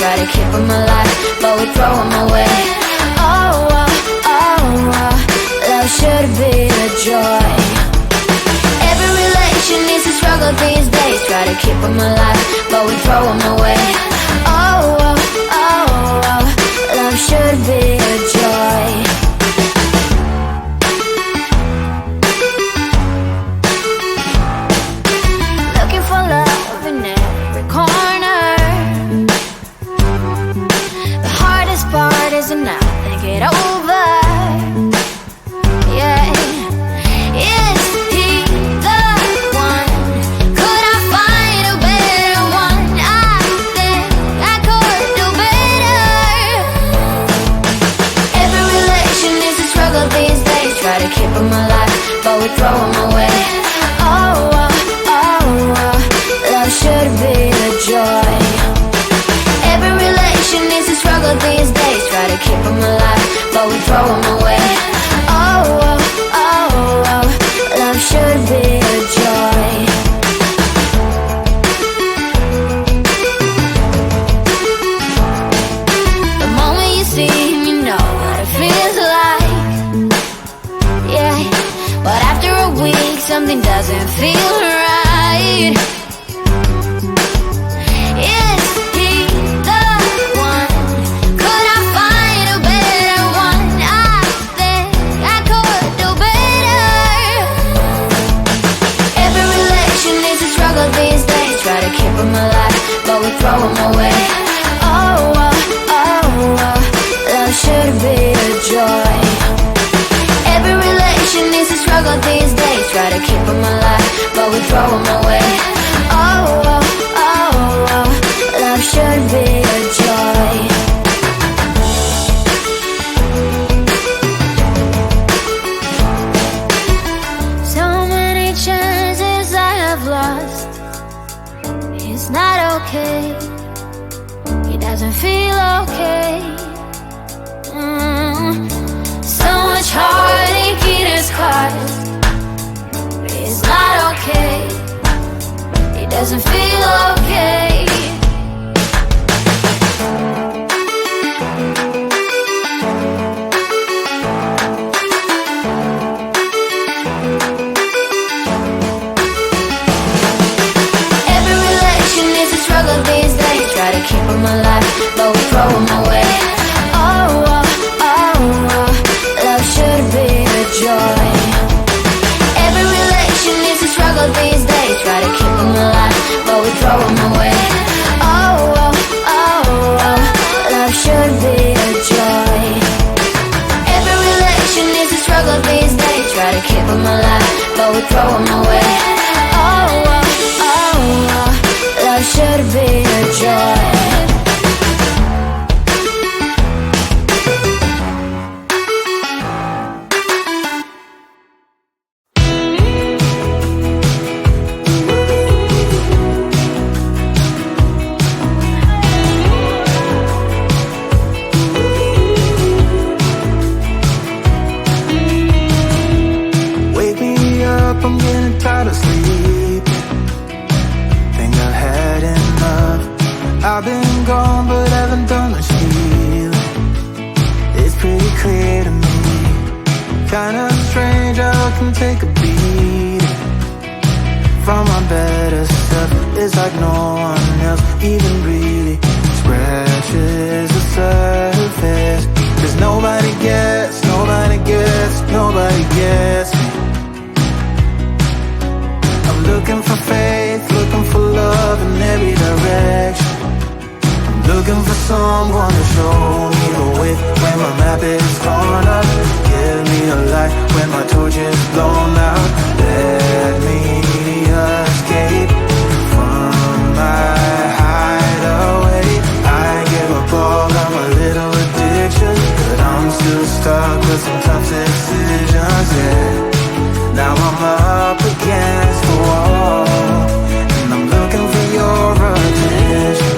try to keep them alive, but we throw them away. Oh, oh, oh, oh, love should be a joy. Every relation needs a struggle these days, try to keep them alive, but we throw them away. Oh, oh, oh, oh, love should be a joy. And now think it over. Yeah, is he the one? Could I find a better one? I think I could do better. Every relation is a struggle these days, try to keep them alive, but we throw them away. Oh, oh, oh, oh, love should be a joy. Every relation is a struggle these days, try to keep them alive, but we throw them away. Oh, oh, oh, oh, love should be a joy. The moment you see him, you know what it feels like. Yeah, but after a week, something doesn't feel right. These days, try to keep them alive, but we throw them away. Oh, oh, oh, oh, love should be a joy. Every relation is a struggle these days, try to keep them alive, but we throw them away. Oh, oh, oh, oh, love should be a joy. It's not okay, he doesn't feel okay. So much heartache in his heart. It's not okay, he doesn't feel okay. These days, try to keep them alive, but we throw them away. Oh, oh, oh, oh, love should be a joy. Every relation is a struggle these days, try to keep them alive, but we throw them away. Oh, oh, oh, oh, love should be a joy. Every relation is a struggle these days, try to keep them alive, but we throw them away. Oh, oh, oh, oh, love should be a joy. Wake me up, I'm getting tired of sleep. Think I've had enough. I've been gone but haven't done much healing. It's pretty clear to me, kinda strange how I can take a beating from my better self. It's like no one else even really scratches the surface. 'Cause nobody gets, nobody gets, nobody gets me. I'm looking for faith, looking for love in every direction. I'm looking for someone to show me the way when my map is torn up. Give me a light when my torch is blown out. Let me escape from my hideaway. I give up all of my little addictions, but I'm still stuck with some tough decisions, yeah. Now I'm up against the wall, and I'm looking for your attention.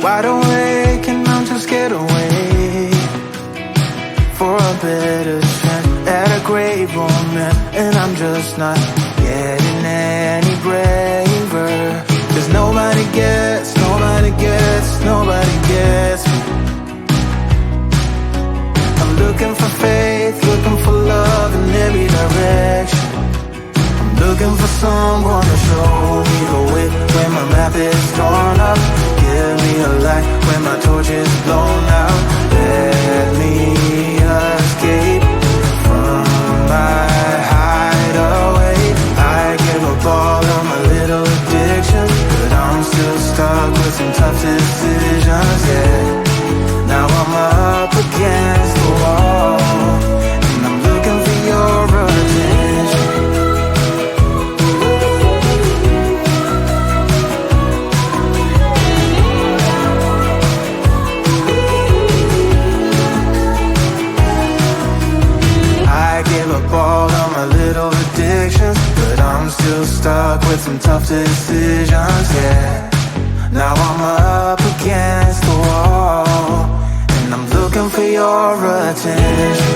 Wide awake and I'm too scared away. better chance at a great romance, and I'm just not getting any braver. 'Cause nobody gets me. I'm looking for faith, looking for love in every direction. I'm looking for someone to show me the way when my map is torn up. Give me a light when my torch is blown out. Let me escape from my hideaway. I give up all of my little addictions, but I'm still stuck with some tough decisions, yeah. Now I'm up against the wall, and I'm looking for your attention. I give up all of my little addictions, but I'm still stuck with some tough decisions, yeah. Now I'm up against the wall, and I'm looking for your attention.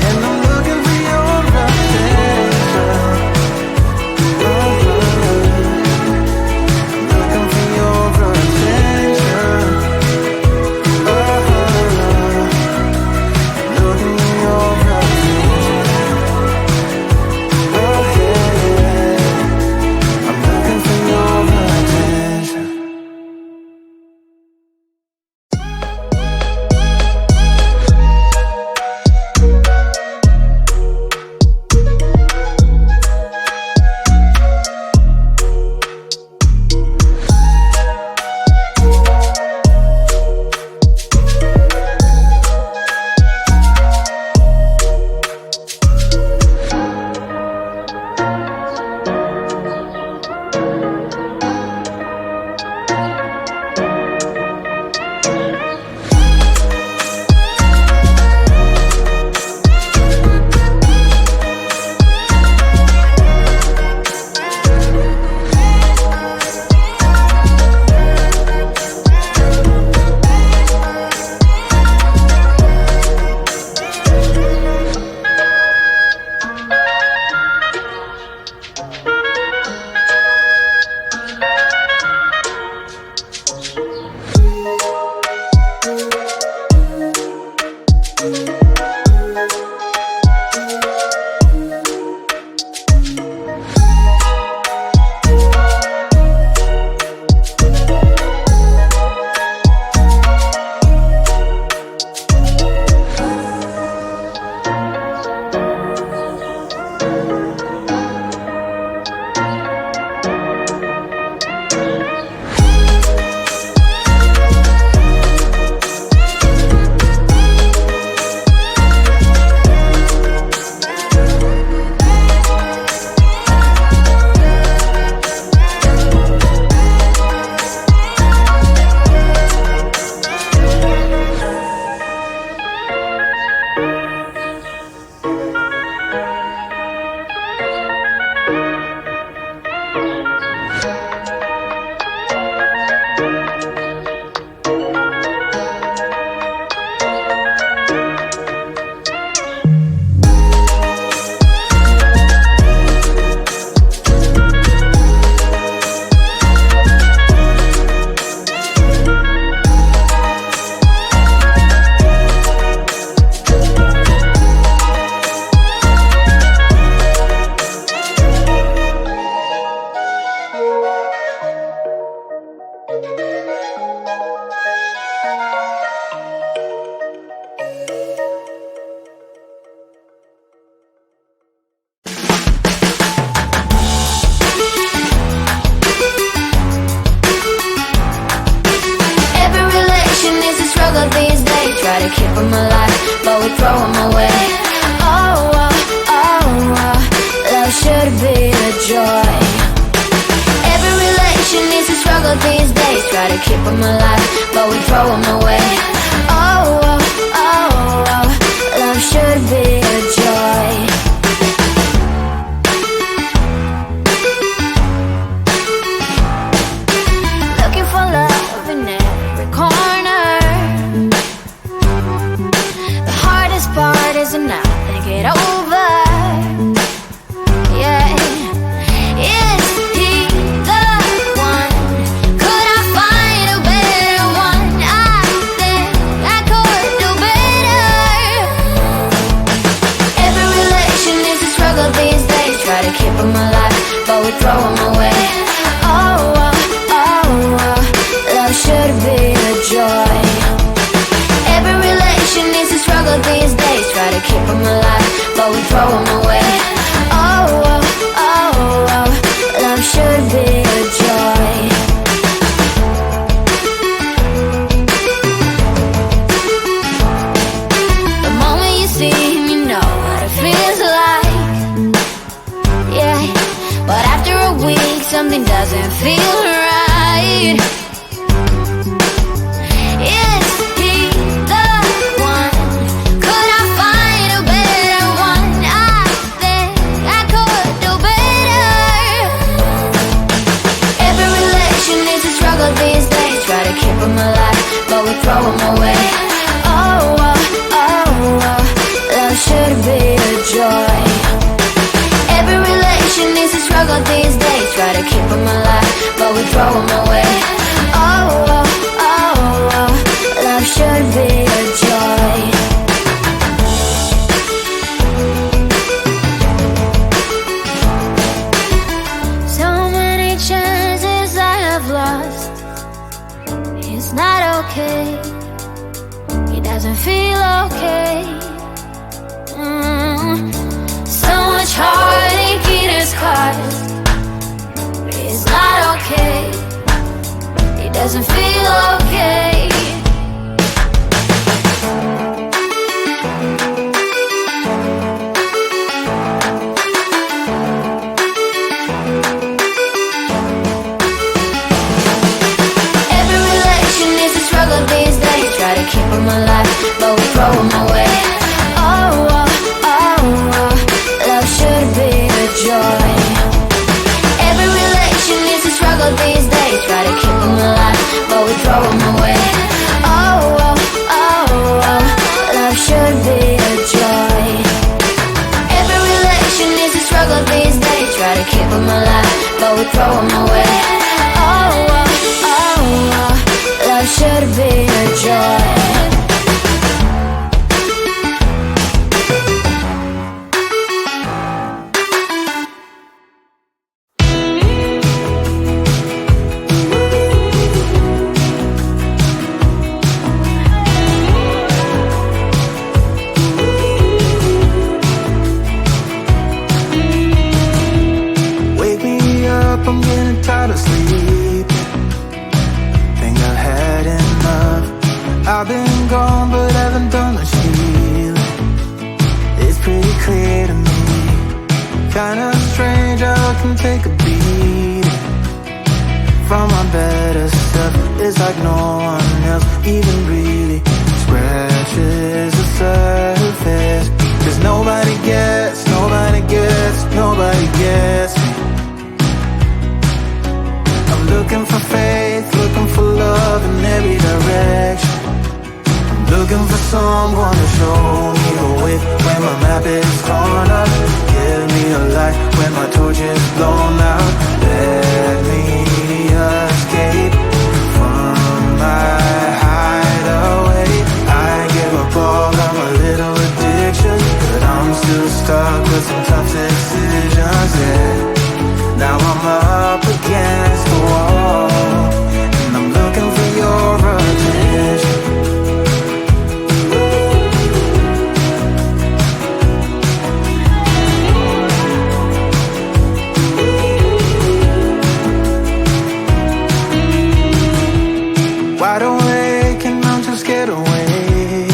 And I'm looking for your attention. I'm looking for your attention. Looking for your attention. I'm looking for your attention. keep them alive, but we throw them away. Oh, oh, oh, oh, love should be a joy. Every relation needs a struggle these days. Try to keep them alive, but we throw them away. Oh, oh, oh, oh, love should be a joy. Looking for love in every corner. weak, something doesn't feel right. Is he the one? Could I find a better one? I think I could do better. Every relation is a struggle these days. Try to keep them alive, but we throw them away. Oh, oh, oh, oh, love should be a joy. Every relation is a struggle these days. Try to keep them alive, but we throw them away. Oh, oh, oh, oh, love should be a joy. So many chances I have lost. It's not okay. It doesn't feel okay. So much heartache it has caused. It's not okay. It doesn't feel okay. Every relation is a struggle these days. Try to keep them alive, but we throw them away. Oh, oh, oh, oh, love should be a joy. Every relation is a struggle these days. Try to keep them alive, but we throw them away. Oh, oh, oh, oh, love should be a joy. Every relation is a struggle these days. Try to keep them alive, but we throw them away. Oh, oh, oh, oh, love should be a joy. Wake me up, I'm getting tired of sleeping. Think I've had enough. I've been gone, but haven't done much healing. It's pretty clear to me. Kinda strange how I can take a beating from my better stuff. It's like no one else even really scratches the surface. 'Cause nobody gets, nobody gets, nobody gets me. I'm looking for faith, looking for love in every direction. I'm looking for someone to show me the way when my map is torn up. Give me a light when my torch is blown out. Let me escape from my hideaway. I give up all of my little addictions, but I'm still stuck with some tough decisions, yeah. Now I'm up against the wall, and I'm looking for your attention. Wide awake and I'm just scared away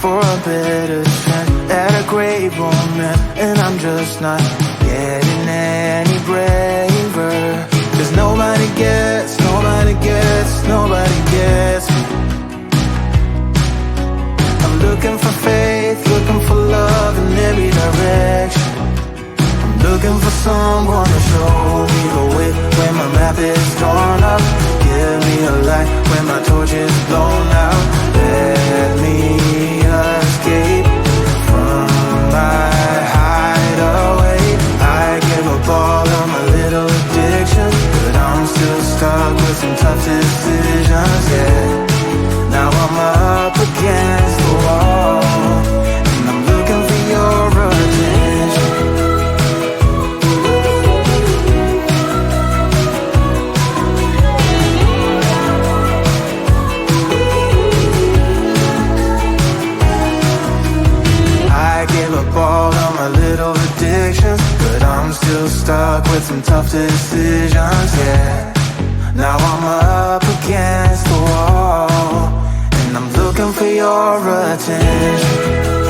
for a better chance at a great romance, and I'm just not getting any braver. 'Cause nobody gets, nobody gets, nobody gets me. I'm looking for faith, looking for love in every direction. I'm looking for someone to show me the way when my map is torn up. Give me a light when my torch is blown out. Let me escape from my hideaway. I give up all of my little addictions, but I'm still stuck with some tough decisions, yeah. Now I'm up against the wall, and I'm looking for your attention. I give up all of my little addictions, but I'm still stuck with some tough decisions, yeah. Now I'm up against the wall, and I'm looking for your attention.